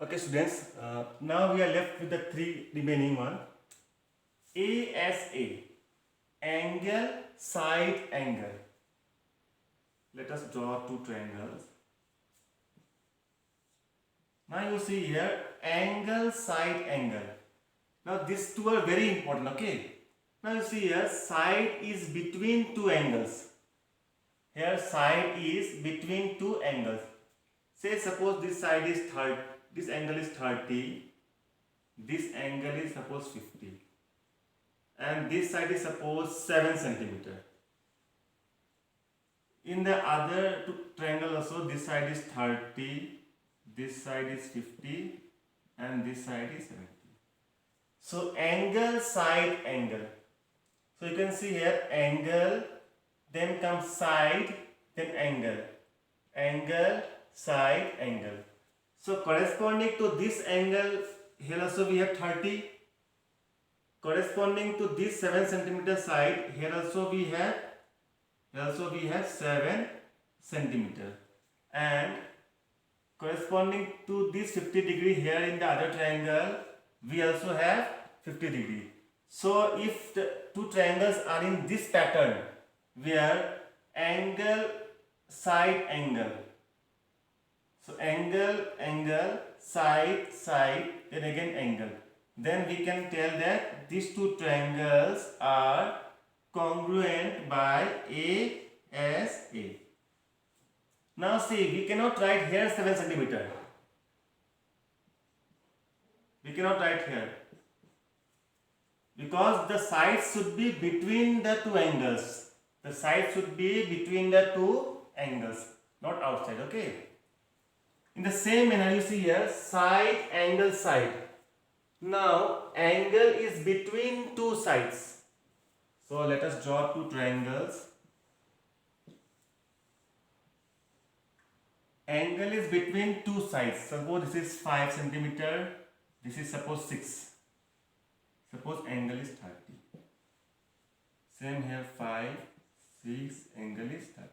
Okay, students, now we are left with the three remaining one. ASA, angle, side angle. Let us draw two triangles. Now you see here angle, side angle. Now these two are very important, okay? Now you see here side is between two angles. Here side is between two angles. Say suppose this side is 30, this angle is 30, this angle is suppose 50, and this side is suppose 7 centimeter. In the other two triangle also, this side is 30, this side is 50, and this side is 70. So angle, side, angle. So you can see here angle, then comes side, then angle, angle, side, angle. So corresponding to this angle, here also we have 30. Corresponding to this 7 centimeter side, here also we have 7 centimeter. And corresponding to this 50 degree here in the other triangle, we also have 50 degree. So if the two triangles are in this pattern, where angle, side, angle. So angle, angle, side, side, then again angle. Then we can tell that these two triangles are congruent by ASA. Now see, we cannot write here 7 centimeter. We cannot write here. Because the sides should be between the two angles. The sides should be between the two angles, not outside, okay? In the same manner, you see here, side, angle, side. Now, angle is between two sides. So, let us draw two triangles. Angle is between two sides. Suppose this is 5 centimeter. This is suppose 6. Suppose angle is 30. Same here 5, 6, angle is 30.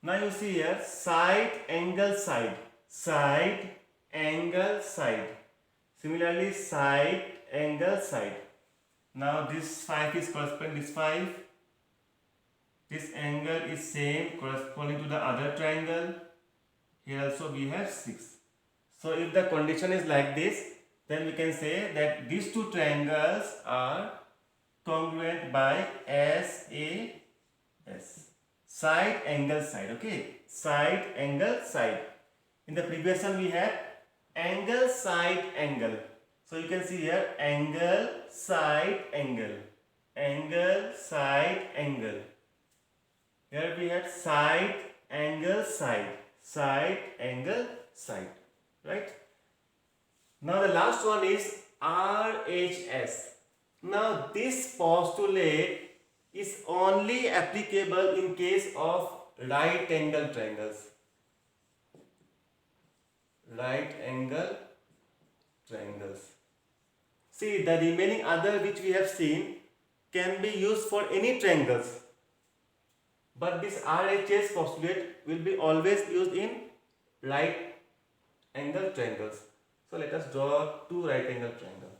Now you see here side, angle, side. Side, angle, side. Similarly side, angle, side. Now this 5 is corresponding to this 5. This angle is same corresponding to the other triangle. Here also we have 6. So if the condition is like this, then we can say that these two triangles are congruent by SAS. Side, angle, side. Okay. Side, angle, side. In the previous one we had angle, side, angle. So you can see here angle, side, angle. Angle, side, angle. Here we had side, angle, side. Side, angle, side. Right? Now the last one is RHS. Now this postulate is only applicable in case of right angle triangles. Right angle triangles. See, the remaining other which we have seen can be used for any triangles. But this RHS postulate will be always used in right angle triangles. So let us draw two right angle triangles.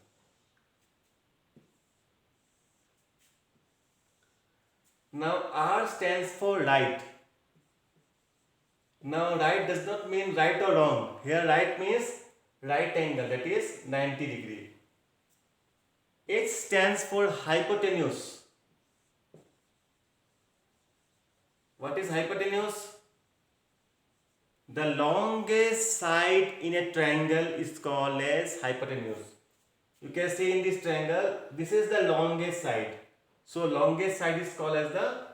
Now R stands for right. Now right does not mean right or wrong. Here right means right angle, that is 90 degree. H stands for hypotenuse. What is hypotenuse? The longest side in a triangle is called as hypotenuse. You can see in this triangle, this is the longest side. So longest side is called as the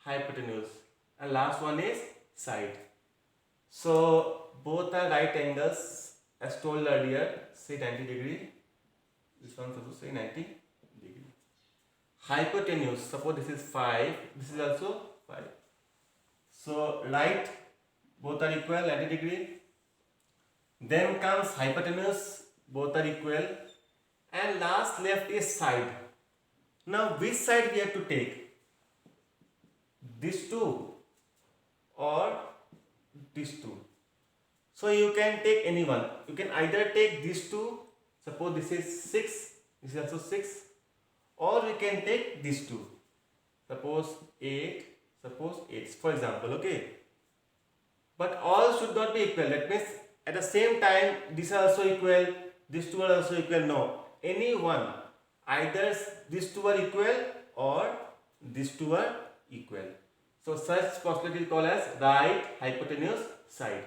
hypotenuse. And last one is side. So both are right angles as told earlier, say 90 degree. This one also say 90 degree. Hypotenuse, suppose this is 5, this is also 5. So right, both are equal, 90 degree. Then comes hypotenuse, both are equal. And last left is side. Now which side we have to take? These two or these two? So you can take any one. You can either take these two. Suppose this is 6. This is also 6. Or you can take these two. Suppose 8. Suppose 8. For example, okay. But all should not be equal. That means at the same time these are also equal. These two are also equal. No. Any one. Either these two are equal or these two are equal. So such possibility is called as right hypotenuse side.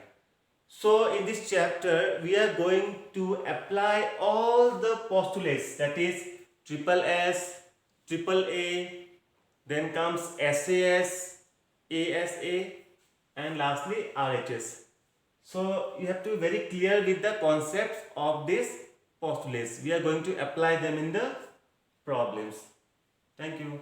So in this chapter we are going to apply all the postulates, that is triple S, triple A, then comes SAS, ASA, and lastly RHS. So you have to be very clear with the concepts of these postulates. We are going to apply them in the problems. Thank you.